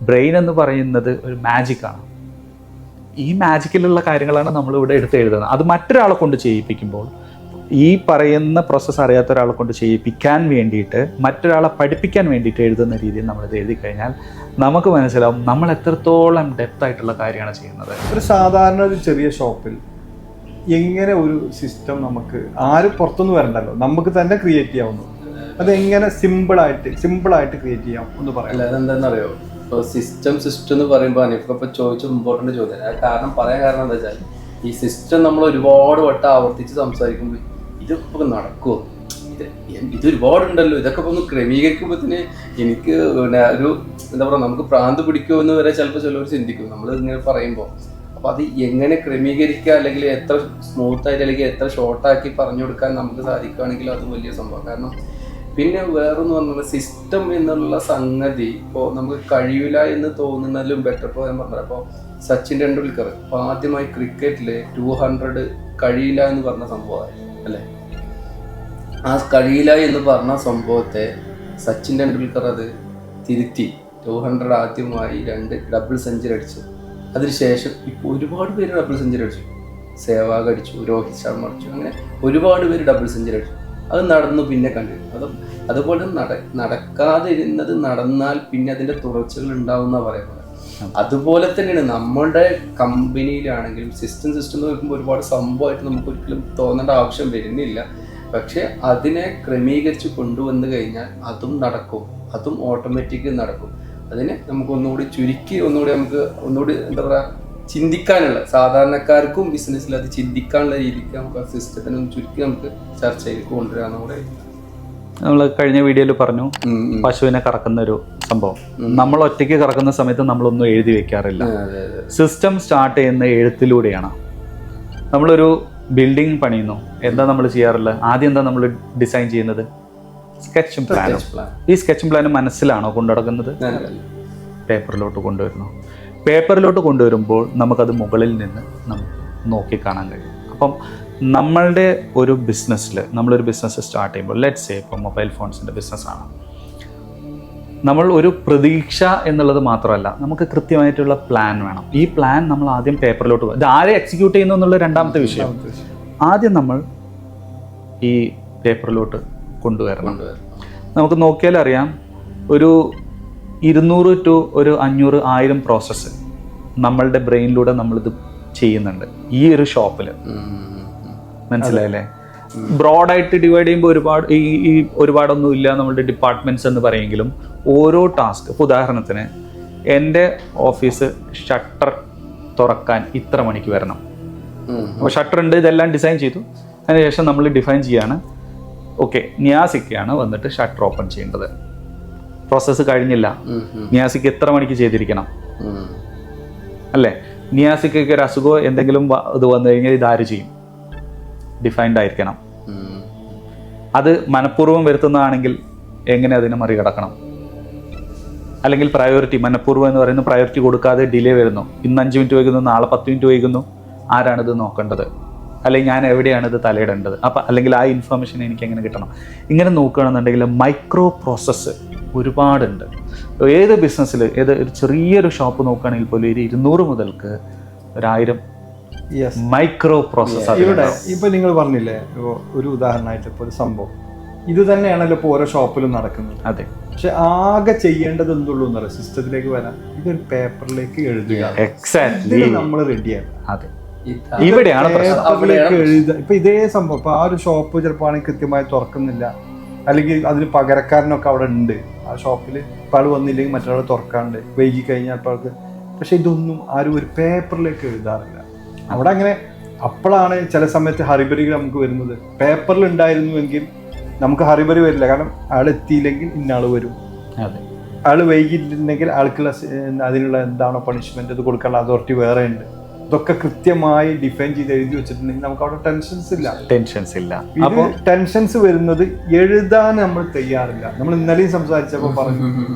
Brain എന്ന് പറയുന്നത് ഒരു മാജിക്കാണ്. ഈ മാജിക്കിലുള്ള കാര്യങ്ങളാണ് നമ്മളിവിടെ എടുത്ത് എഴുതുന്നത്. അത് മറ്റൊരാളെ കൊണ്ട് ചെയ്യിപ്പിക്കുമ്പോൾ ഈ പറയുന്ന പ്രോസസ്സ് അറിയാത്ത ഒരാളെ കൊണ്ട് ചെയ്യിപ്പിക്കാൻ വേണ്ടിയിട്ട്, മറ്റൊരാളെ പഠിപ്പിക്കാൻ വേണ്ടിയിട്ട് എഴുതുന്ന രീതിയിൽ നമ്മളിത് എഴുതി കഴിഞ്ഞാൽ നമുക്ക് മനസ്സിലാവും നമ്മൾ എത്രത്തോളം ഡെപ്ത് ആയിട്ടുള്ള കാര്യമാണ് ചെയ്യുന്നത്. ഒരു സാധാരണ ഒരു ചെറിയ ഷോപ്പിൽ എങ്ങനെ ഒരു സിസ്റ്റം നമുക്ക് ആരും പുറത്തുനിന്ന് വരണ്ടല്ലോ, നമുക്ക് തന്നെ ക്രിയേറ്റ് ചെയ്യാവുന്നു. അതെങ്ങനെ സിമ്പിളായിട്ട് ക്രിയേറ്റ് ചെയ്യാം ഒന്ന് പറയാം. അല്ല, അതെന്താണെന്നറിയോ, ഇപ്പോൾ സിസ്റ്റം എന്ന് പറയുമ്പോൾ അനിഫിപ്പോൾ ചോദിച്ച ഇമ്പോർട്ടൻ്റ് ചോദ്യം. കാരണം പറയാൻ കാരണം എന്താ വെച്ചാൽ, ഈ സിസ്റ്റം നമ്മൾ ഒരുപാട് വട്ടം ആവർത്തിച്ച് സംസാരിക്കുമ്പോൾ ഇതൊക്കെ നടക്കുമോ, ഇത് ഒരുപാടുണ്ടല്ലോ, ഇതൊക്കെ ഇപ്പോൾ ഒന്ന് ക്രമീകരിക്കുമ്പോഴത്തേന് എനിക്ക് ഒരു എന്താ പറയുക, നമുക്ക് ഭ്രാന്ത് പിടിക്കുമോ എന്ന് വരെ ചിലപ്പോൾ ചിലവർ ചിന്തിക്കും നമ്മൾ ഇങ്ങനെ പറയുമ്പോൾ. അപ്പോൾ അത് എങ്ങനെ ക്രമീകരിക്കുക, അല്ലെങ്കിൽ എത്ര സ്മൂത്തായിട്ട് അല്ലെങ്കിൽ എത്ര ഷോർട്ടാക്കി പറഞ്ഞു കൊടുക്കാൻ നമുക്ക് സാധിക്കുകയാണെങ്കിൽ അത് വലിയ സംഭവം. കാരണം പിന്നെ വേറൊന്ന് പറഞ്ഞാൽ സിസ്റ്റം എന്നുള്ള സംഗതി ഇപ്പോൾ നമുക്ക് കഴിയില്ല എന്ന് തോന്നുന്നതിലും ബെറ്റർ. ഇപ്പോൾ ഞാൻ പറഞ്ഞത്, അപ്പോൾ സച്ചിൻ ടെണ്ടുൽക്കർ ഇപ്പോൾ ആദ്യമായി ക്രിക്കറ്റിൽ 200 കഴിയില്ല എന്ന് പറഞ്ഞ സംഭവമായി അല്ലേ. ആ കഴിയില്ല എന്ന് പറഞ്ഞ സംഭവത്തെ സച്ചിൻ ടെണ്ടുൽക്കർ അത് തിരുത്തി 200 ആദ്യമായി 2 ഡബിൾ സെഞ്ചുറി അടിച്ചു. അതിനുശേഷം ഇപ്പോൾ ഒരുപാട് പേര് ഡബിൾ സെഞ്ചുറി അടിച്ചു. സേവാഗ് അടിച്ചു, രോഹിത് ശർമ്മ അടിച്ചു, അങ്ങനെ ഒരുപാട് പേര് ഡബിൾ സെഞ്ചുറി അടിച്ചു. അത് നടന്നു പിന്നെ കണ്ടു. അതുപോലെ നടക്കാതെ ഇരുന്നത് നടന്നാൽ പിന്നെ അതിൻ്റെ തുടർച്ചകൾ ഉണ്ടാവുന്ന പറയുന്നത്. അതുപോലെ തന്നെയാണ് നമ്മളുടെ കമ്പനിയിലാണെങ്കിലും സിസ്റ്റം എന്ന് പറയുമ്പോൾ ഒരുപാട് സംഭവമായിട്ട് നമുക്ക് ഒരിക്കലും തോന്നേണ്ട ആവശ്യം വരുന്നില്ല. പക്ഷെ അതിനെ ക്രമീകരിച്ച് കൊണ്ടുവന്നു കഴിഞ്ഞാൽ അതും നടക്കും, അതും ഓട്ടോമാറ്റിക്കലി നടക്കും. അതിനെ നമുക്ക് ഒന്നുകൂടി എന്താ പറയുക, ചിന്തിക്കാനുള്ള, സാധാരണക്കാർക്കും ബിസിനസ്സിൽ അത് ചിന്തിക്കാനുള്ള രീതിക്ക് നമുക്ക് ആ സിസ്റ്റത്തിനെ ചുരുക്കി നമുക്ക് ചർച്ചയിലേക്ക് കൊണ്ടുവരാന്ന് കൂടെ. നമ്മൾ കഴിഞ്ഞ വീഡിയോയിൽ പറഞ്ഞു പശുവിനെ കറക്കുന്ന ഒരു സംഭവം. നമ്മൾ ഒറ്റയ്ക്ക് കറക്കുന്ന സമയത്ത് നമ്മളൊന്നും എഴുതി വെക്കാറില്ല. സിസ്റ്റം സ്റ്റാർട്ട് ചെയ്യുന്ന എഴുത്തിലൂടെയാണ്. നമ്മളൊരു ബിൽഡിംഗ് പണിയുന്നു, എന്താ നമ്മൾ ചെയ്യാറുള്ളത്? ആദ്യം എന്താ നമ്മൾ ഡിസൈൻ ചെയ്യുന്നത്? സ്കെച്ചും പ്ലാനും. ഈ സ്കെച്ചും പ്ലാനും മനസ്സിലാണോ കൊണ്ടുനടക്കുന്നത്? പേപ്പറിലോട്ട് കൊണ്ടുവരുന്നു. പേപ്പറിലോട്ട് കൊണ്ടുവരുമ്പോൾ നമുക്കത് മുകളിൽ നിന്ന് നമുക്ക് നോക്കിക്കാണാൻ കഴിയും. അപ്പം നമ്മളുടെ ഒരു ബിസിനസ്സിൽ, നമ്മളൊരു ബിസിനസ് സ്റ്റാർട്ട് ചെയ്യുമ്പോൾ, ലെറ്റ്സ് സേ ഇപ്പോൾ മൊബൈൽ ഫോൺസിൻ്റെ ബിസിനസ്സാണ്, നമ്മൾ ഒരു പ്രതീക്ഷ എന്നുള്ളത് മാത്രമല്ല, നമുക്ക് കൃത്യമായിട്ടുള്ള പ്ലാൻ വേണം. ഈ പ്ലാൻ നമ്മൾ ആദ്യം പേപ്പറിലോട്ട് പോകും. ഇത് ആരെ എക്സിക്യൂട്ട് ചെയ്യുന്നു എന്നുള്ള രണ്ടാമത്തെ വിഷയം. ആദ്യം നമ്മൾ ഈ പേപ്പറിലോട്ട് കൊണ്ടുവരണം. നമുക്ക് നോക്കിയാൽ അറിയാം, ഒരു 200 to 500 1000 പ്രോസസ്സ് നമ്മളുടെ ബ്രെയിനിലൂടെ നമ്മളിത് ചെയ്യുന്നുണ്ട് ഈ ഒരു ഷോപ്പിൽ. മനസ്സിലായല്ലേ? ബ്രോഡായിട്ട് ഡിവൈഡ് ചെയ്യുമ്പോൾ ഒരുപാടൊന്നും ഇല്ല നമ്മളുടെ ഡിപ്പാർട്ട്മെൻറ്റ്സ് എന്ന് പറയുമെങ്കിലും ഓരോ ടാസ്ക്, ഇപ്പോൾ ഉദാഹരണത്തിന് എൻ്റെ ഓഫീസ് ഷട്ടർ തുറക്കാൻ ഇത്ര മണിക്ക് വരണം. അപ്പോൾ ഷട്ടർ ഉണ്ട്, ഇതെല്ലാം ഡിസൈൻ ചെയ്തു. അതിനുശേഷം നമ്മൾ ഡിഫൈൻ ചെയ്യാണ്, ഓക്കെ നിയാസിക്കാണ് വന്നിട്ട് ഷട്ടർ ഓപ്പൺ ചെയ്യേണ്ടത്. പ്രോസസ്സ് കഴിഞ്ഞില്ല. നിയാസിക്ക് എത്ര മണിക്ക് ചെയ്തിരിക്കണം അല്ലേ? നിയാസിക്കൊക്കെ ഒരു അസുഖം എന്തെങ്കിലും ഇത് വന്നു കഴിഞ്ഞാൽ ഇതാര് ചെയ്യും? ഡിഫൈൻഡ് ആയിരിക്കണം. അത് മനഃപൂർവ്വം വരുത്തുന്നതാണെങ്കിൽ എങ്ങനെ അതിനെ മറികടക്കണം? അല്ലെങ്കിൽ പ്രയോറിറ്റി, മനഃപൂർവ്വം എന്ന് പറയുന്ന പ്രയോറിറ്റി കൊടുക്കാതെ ഡിലേ വരുന്നു. ഇന്ന് 5 മിനിറ്റ് വൈകുന്നു, നാളെ 10 മിനിറ്റ് വൈകുന്നു. ആരാണിത് നോക്കേണ്ടത്? അല്ലെങ്കിൽ ഞാൻ എവിടെയാണ് ഇത് തലയിടേണ്ടത്? അപ്പം അല്ലെങ്കിൽ ആ ഇൻഫർമേഷൻ എനിക്ക് എങ്ങനെ കിട്ടണം? ഇങ്ങനെ നോക്കുകയാണെന്നുണ്ടെങ്കിൽ മൈക്രോ പ്രോസസ്സ് ഒരുപാടുണ്ട്. ഏത് ബിസിനസ്സിൽ, ഒരു ചെറിയൊരു ഷോപ്പ് നോക്കുകയാണെങ്കിൽ പോലും 200 മുതൽക്ക് 1000 മൈക്രോ പ്രോസസ്സ്. ഇവിടെ ഇപ്പം നിങ്ങൾ പറഞ്ഞില്ലേ, ഒരു ഉദാഹരണമായിട്ട് ഇപ്പോൾ ഒരു സംഭവം ഇത് തന്നെയാണല്ലോ ഇപ്പോൾ ഓരോ ഷോപ്പിലും നടക്കുന്നത്. അതെ. പക്ഷെ ആകെ ചെയ്യേണ്ടത് എന്തുള്ളൂ എന്നറിയാം, സിസ്റ്റത്തിലേക്ക് വരാം, ഇതൊരു പേപ്പറിലേക്ക് എഴുതുക. എക്സാക്ട്ലി, നമ്മൾ റെഡിയാണ്. അതെ, ഇവിടെയാണ് എഴുതുക. ഇപ്പൊ ഇതേ സംഭവം, ഇപ്പൊ ആ ഒരു ഷോപ്പ് ചിലപ്പോൾ ആണെങ്കിൽ കൃത്യമായി തുറക്കുന്നില്ല, അല്ലെങ്കിൽ അതിന് പകരക്കാരനൊക്കെ അവിടെ ഉണ്ട് ആ ഷോപ്പിൽ. ഇപ്പോൾ ആൾ വന്നില്ലെങ്കിൽ മറ്റൊരാൾ തുറക്കാണ്ട് വൈകി കഴിഞ്ഞാൽ അപ്പോൾ ആൾക്ക്. പക്ഷെ ഇതൊന്നും ആരും ഒരു പേപ്പറിലേക്ക് എഴുതാറില്ല. അവിടെ അങ്ങനെ അപ്പോഴാണ് ചില സമയത്ത് ഹറിബറികൾ നമുക്ക് വരുന്നത്. പേപ്പറിൽ ഉണ്ടായിരുന്നുവെങ്കിൽ നമുക്ക് ഹറിബറി വരില്ല, കാരണം ആൾ എത്തിയില്ലെങ്കിൽ ഇന്നാൾ വരും. ആൾ വൈകിട്ടുണ്ടെങ്കിൽ ആൾക്കുള്ള അതിനുള്ള എന്താണോ പണിഷ്മെന്റ് അത് കൊടുക്കാനുള്ള അതോറിറ്റി വേറെ ഉണ്ട്. ഇതൊക്കെ കൃത്യമായി ഡിഫൈൻ ചെയ്ത് എഴുതി വെച്ചിട്ടുണ്ടെങ്കിൽ നമുക്ക് അവിടെ ടെൻഷൻസ് ഇല്ല. അപ്പോൾ ടെൻഷൻസ് വരുന്നത് എഴുതാൻ നമ്മൾ തയ്യാറില്ല. നമ്മൾ ഇന്നലെയും സംസാരിച്ചപ്പോൾ പറഞ്ഞു,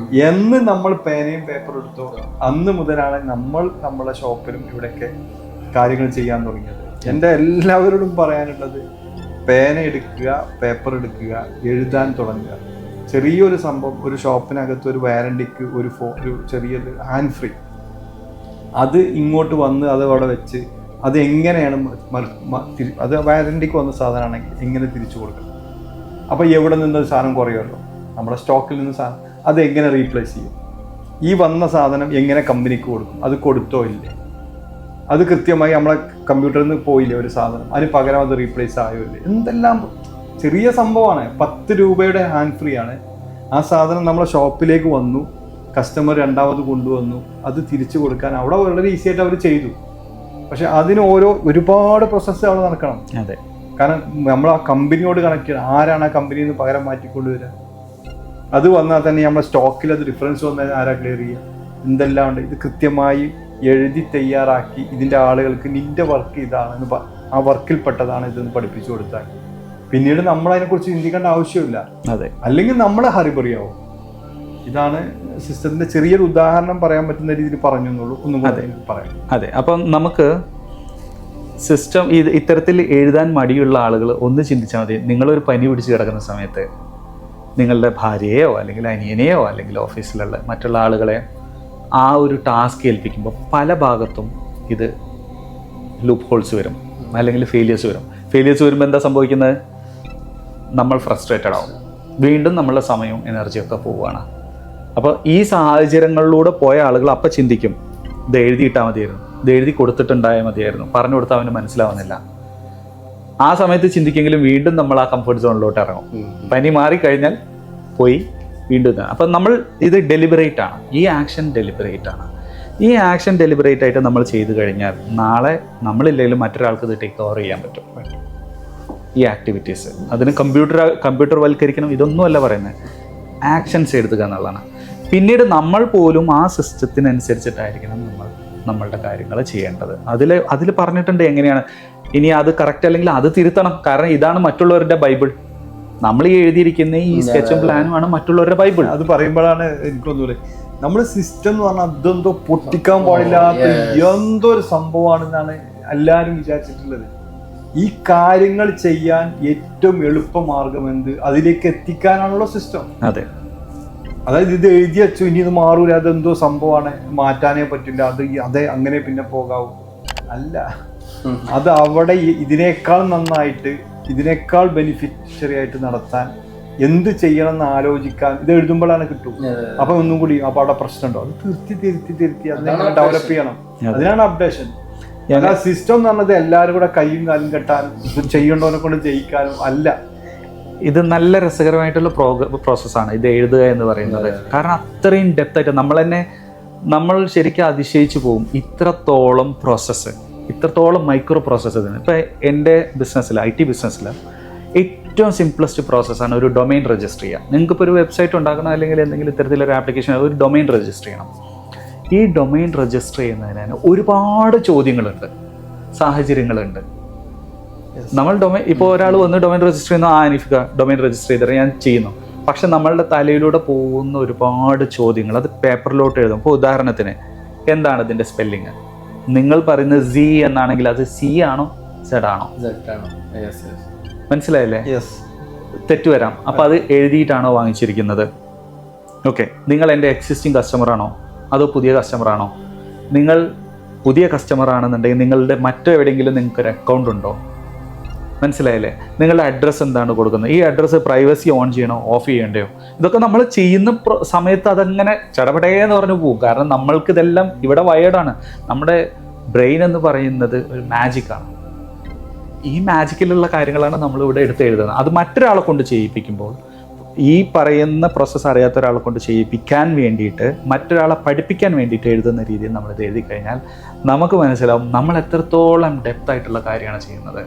എന്ന് നമ്മൾ പേനയും പേപ്പറും എടുത്തോ അന്ന് മുതലാണ് നമ്മൾ നമ്മളെ ഷോപ്പിലും ഇവിടെയൊക്കെ കാര്യങ്ങൾ ചെയ്യാൻ തുടങ്ങിയത്. എൻ്റെ എല്ലാവരോടും പറയാനുള്ളത്, പേന എടുക്കുക, പേപ്പർ എടുക്കുക, എഴുതാൻ തുടങ്ങുക. ചെറിയൊരു സംഭവം, ഒരു ഷോപ്പിനകത്ത് ഒരു വാറണ്ടിക്ക് ഒരു ചെറിയൊരു ഹാൻഡ് ഫ്രീ, അത് ഇങ്ങോട്ട് വന്ന് അത് അവിടെ വെച്ച് അത് എങ്ങനെയാണ് അത് വാറണ്ടിക്ക് വന്ന സാധനമാണെങ്കിൽ എങ്ങനെ തിരിച്ചു കൊടുക്കണം? അപ്പോൾ എവിടെ നിന്ന് സാധനം കുറയുമല്ലോ, നമ്മുടെ സ്റ്റോക്കിൽ നിന്ന് സാധനം അത് എങ്ങനെ റീപ്ലേസ് ചെയ്യും? ഈ വന്ന സാധനം എങ്ങനെ കമ്പനിക്ക് കൊടുക്കും? അത് കൊടുത്തോ ഇല്ലേ? അത് കൃത്യമായി നമ്മളെ കമ്പ്യൂട്ടറിൽ നിന്ന് പോയില്ലേ ഒരു സാധനം, അതിന് പകരം അത് റീപ്ലേസ് ആയോ ഇല്ലേ? എന്തെല്ലാം ചെറിയ സംഭവമാണ്. 10 രൂപയുടെ ഹാൻഡ് ഫ്രീ ആണ്. ആ സാധനം നമ്മളെ ഷോപ്പിലേക്ക് വന്നു, കസ്റ്റമർ രണ്ടാമത് കൊണ്ടുവന്നു, അത് തിരിച്ചു കൊടുക്കാൻ അവിടെ വളരെ ഈസി ആയിട്ട് അവർ ചെയ്തു. പക്ഷെ അതിന് ഒരുപാട് പ്രോസസ്സ് അവിടെ നടക്കണം. അതെ, കാരണം നമ്മൾ ആ കമ്പനിയോട് കണക്ട് ചെയ്യണം. ആരാണ് ആ കമ്പനിയിൽ നിന്ന് പകരം മാറ്റിക്കൊണ്ടുവരിക? അത് വന്നാൽ തന്നെ നമ്മുടെ സ്റ്റോക്കിൽ അത് ഡിഫറൻസ് വന്നാൽ ആരാ ക്ലിയർ ചെയ്യുക? എന്തെല്ലാം ഉണ്ട്? ഇത് കൃത്യമായി എഴുതി തയ്യാറാക്കി ഇതിൻ്റെ ആളുകൾക്ക് നിന്റെ വർക്ക് ഇതാണ്, ആ വർക്കിൽപ്പെട്ടതാണ് ഇതെന്ന് പഠിപ്പിച്ചു കൊടുത്താൽ പിന്നീട് നമ്മൾ അതിനെക്കുറിച്ച് ചിന്തിക്കേണ്ട ആവശ്യമില്ല. അതെ, അല്ലെങ്കിൽ നമ്മൾ ഹറിബറിയാവും. ഇതാണ് സിസ്റ്റത്തിന്റെ ചെറിയൊരു ഉദാഹരണം പറയാൻ പറ്റുന്ന രീതിയിൽ പറഞ്ഞു എന്നുള്ളൂ. ഒന്നും പറയാം. അതെ, അപ്പം നമുക്ക് സിസ്റ്റം ഇത്തരത്തിൽ എഴുതാൻ മടിയുള്ള ആളുകൾ ഒന്ന് ചിന്തിച്ചാൽ മതി. നിങ്ങളൊരു പനി പിടിച്ച് കിടക്കുന്ന സമയത്ത് നിങ്ങളുടെ ഭാര്യയെയോ അല്ലെങ്കിൽ അനിയനെയോ അല്ലെങ്കിൽ ഓഫീസിലുള്ള മറ്റുള്ള ആളുകളെ ആ ഒരു ടാസ്ക് ഏൽപ്പിക്കുമ്പോൾ പല ഭാഗത്തും ഇത് ലൂപ്പ് ഹോൾസ് വരും, അല്ലെങ്കിൽ ഫെയിലിയേഴ്സ് വരും. ഫെയിലിയേഴ്സ് വരുമ്പോൾ എന്താ സംഭവിക്കുന്നത്? നമ്മൾ ഫ്രസ്ട്രേറ്റഡ് ആവും, വീണ്ടും നമ്മളുടെ സമയവും എനർജിയൊക്കെ പോവുകയാണ്. അപ്പോൾ ഈ സാഹചര്യങ്ങളിലൂടെ പോയ ആളുകൾ അപ്പം ചിന്തിക്കും, ഇത് എഴുതിയിട്ടാൽ മതിയായിരുന്നു, ഇത് എഴുതി കൊടുത്തിട്ടുണ്ടായാൽ മതിയായിരുന്നു, പറഞ്ഞു കൊടുത്താൽ അവന് മനസ്സിലാവുന്നില്ല. ആ സമയത്ത് ചിന്തിക്കെങ്കിലും വീണ്ടും നമ്മൾ ആ കംഫർട്ട് സോണിലോട്ട് ഇറങ്ങും. പനി മാറിക്കഴിഞ്ഞാൽ പോയി വീണ്ടും. അപ്പം നമ്മൾ ഇത് ഡെലിബറേറ്റ് ആണ്, ഈ ആക്ഷൻ ഡെലിബറേറ്റ് ആണ്. ഈ ആക്ഷൻ ഡെലിബറേറ്റ് ആയിട്ട് നമ്മൾ ചെയ്തു കഴിഞ്ഞാൽ നമ്മളില്ലെങ്കിലും മറ്റൊരാൾക്ക് ഇത് ടേക്ക് ഓവർ ചെയ്യാൻ പറ്റും. ഈ ആക്ടിവിറ്റീസ് അതിന് കമ്പ്യൂട്ടർ വൽക്കരിക്കണം ഇതൊന്നുമല്ല പറയുന്നത്, ആക്ഷൻസ് എടുക്കുക എന്നുള്ളതാണ്. പിന്നീട് നമ്മൾ പോലും ആ സിസ്റ്റത്തിനനുസരിച്ചിട്ടായിരിക്കണം നമ്മളുടെ കാര്യങ്ങൾ ചെയ്യേണ്ടത്. അതിൽ പറഞ്ഞിട്ടുണ്ട് എങ്ങനെയാണ്. ഇനി അത് കറക്റ്റ് അല്ലെങ്കിൽ അത് തിരുത്തണം. കാരണം ഇതാണ് മറ്റുള്ളവരുടെ ബൈബിൾ. നമ്മൾ ഈ എഴുതിയിരിക്കുന്ന ഈ സ്കെച്ചും പ്ലാനുമാണ് മറ്റുള്ളവരുടെ ബൈബിൾ. അത് പറയുമ്പോഴാണ് എനിക്കൊന്നുമില്ല, നമ്മൾ സിസ്റ്റം എന്ന് പറഞ്ഞാൽ അതെന്തോ പൊട്ടിക്കാൻ പാടില്ലാത്ത എന്തോ ഒരു സംഭവമാണെന്നാണ് എല്ലാവരും വിചാരിച്ചിട്ടുള്ളത്. ഈ കാര്യങ്ങൾ ചെയ്യാൻ ഏറ്റവും എളുപ്പമാർഗം എന്ത്? അതിലേക്ക് എത്തിക്കാനാണല്ലോ സിസ്റ്റം. അതെ, അതായത് ഇത് എഴുതി വെച്ചു, ഇനി ഇത് മാറൂല, അതെന്തോ സംഭവമാണ്, മാറ്റാനേ പറ്റില്ല, അതെ അങ്ങനെ പിന്നെ പോകാവൂ. അല്ല, അത് അവിടെ ഇതിനേക്കാൾ നന്നായിട്ട് ഇതിനേക്കാൾ ബെനിഫിഷ്യറി ആയിട്ട് നടത്താൻ എന്ത് ചെയ്യണം എന്ന് ആലോചിക്കാൻ ഇത് എഴുതുമ്പോഴാണ് കിട്ടും. അപ്പൊ ഒന്നും കൂടി അപ്പൊ അവിടെ പ്രശ്നമുണ്ടോ? അത് തിരുത്തി അതിനെ ഡെവലപ്പ് ചെയ്യണം. അതിനാണ് അപ്ഡേഷൻ. സിസ്റ്റം എന്ന് പറഞ്ഞത് എല്ലാവരും കൂടെ കൈയും കാലും കെട്ടാനും ചെയ്യണ്ടോനെ കൊണ്ട് ജയിക്കാനും അല്ല. ഇത് നല്ല രസകരമായിട്ടുള്ള പ്രോസസ്സാണ് ഇത് എഴുതുക എന്ന് പറയുന്നത്. കാരണം അത്രയും ഡെപ്തായിട്ട് നമ്മൾ ശരിക്കും അതിശയിച്ചു പോകും. ഇത്രത്തോളം പ്രോസസ്സ്, ഇത്രത്തോളം മൈക്രോ പ്രോസസ്സ് ഇതിന്. ഇപ്പം എൻ്റെ ബിസിനസ്സിൽ, IT ബിസിനസ്സിൽ ഏറ്റവും സിംപ്ലസ്റ്റ് പ്രോസസ്സാണ് ഒരു ഡൊമൈൻ രജിസ്റ്റർ ചെയ്യുക. നിങ്ങൾക്കിപ്പോൾ ഒരു വെബ്സൈറ്റ് ഉണ്ടാക്കണം അല്ലെങ്കിൽ എന്തെങ്കിലും ഇത്തരത്തിലൊരു ആപ്ലിക്കേഷൻ, ഒരു ഡൊമൈൻ രജിസ്റ്റർ ചെയ്യണം. ഈ ഡൊമൈൻ രജിസ്റ്റർ ചെയ്യുന്നതിന് ഒരുപാട് ചോദ്യങ്ങളുണ്ട്, സാഹചര്യങ്ങളുണ്ട്. നമ്മൾ ഇപ്പോൾ ഒരാൾ വന്ന് ഡൊമൈൻ രജിസ്റ്റർ ചെയ്യുന്നു, അനിഫിക ഡൊമൈൻ രജിസ്റ്റർ ചെയ്തിട്ട് ഞാൻ ചെയ്യുന്നു. പക്ഷെ നമ്മളുടെ തലയിലൂടെ പോകുന്ന ഒരുപാട് ചോദ്യങ്ങൾ അത് പേപ്പറിലോട്ട് എഴുതും. ഇപ്പോൾ ഉദാഹരണത്തിന്, എന്താണ് ഇതിൻ്റെ സ്പെല്ലിങ്? നിങ്ങൾ പറയുന്നത് Z എന്നാണെങ്കിൽ അത് C ആണോ Z ആണോ? മനസ്സിലായില്ലേ? തെറ്റ് വരാം. അപ്പോൾ അത് എഴുതിയിട്ടാണോ വാങ്ങിച്ചിരിക്കുന്നത്? ഓക്കെ, നിങ്ങൾ എൻ്റെ എക്സിസ്റ്റിംഗ് കസ്റ്റമറാണോ അതോ പുതിയ കസ്റ്റമറാണോ? നിങ്ങൾ പുതിയ കസ്റ്റമർ ആണെന്നുണ്ടെങ്കിൽ നിങ്ങളുടെ മറ്റെവിടെയെങ്കിലും നിങ്ങൾക്കൊരു അക്കൗണ്ട് ഉണ്ടോ? മനസ്സിലായില്ലേ? നിങ്ങളുടെ അഡ്രസ്സ് എന്താണ് കൊടുക്കുന്നത്? ഈ അഡ്രസ്സ് പ്രൈവസി ഓൺ ചെയ്യണോ ഓഫ് ചെയ്യേണ്ടയോ? ഇതൊക്കെ നമ്മൾ ചെയ്യുന്ന സമയത്ത് അതങ്ങനെ ചടപടയെന്ന് പറഞ്ഞു പോകും. കാരണം നമ്മൾക്കിതെല്ലാം ഇവിടെ വയേർഡാണ്. നമ്മുടെ ബ്രെയിൻ എന്ന് പറയുന്നത് ഒരു മാജിക്കാണ്. ഈ മാജിക്കിലുള്ള കാര്യങ്ങളാണ് നമ്മളിവിടെ എടുത്ത് എഴുതുന്നത്. അത് മറ്റൊരാളെ കൊണ്ട് ചെയ്യിപ്പിക്കുമ്പോൾ, ഈ പറയുന്ന പ്രോസസ്സ് അറിയാത്ത ഒരാളെ കൊണ്ട് ചെയ്യിപ്പിക്കാൻ വേണ്ടിയിട്ട്, മറ്റൊരാളെ പഠിപ്പിക്കാൻ വേണ്ടിയിട്ട് എഴുതുന്ന രീതിയിൽ നമ്മളിത് എഴുതി കഴിഞ്ഞാൽ നമുക്ക് മനസ്സിലാവും നമ്മൾ എത്രത്തോളം ഡെപ്ത് ആയിട്ടുള്ള കാര്യമാണ് ചെയ്യുന്നത്.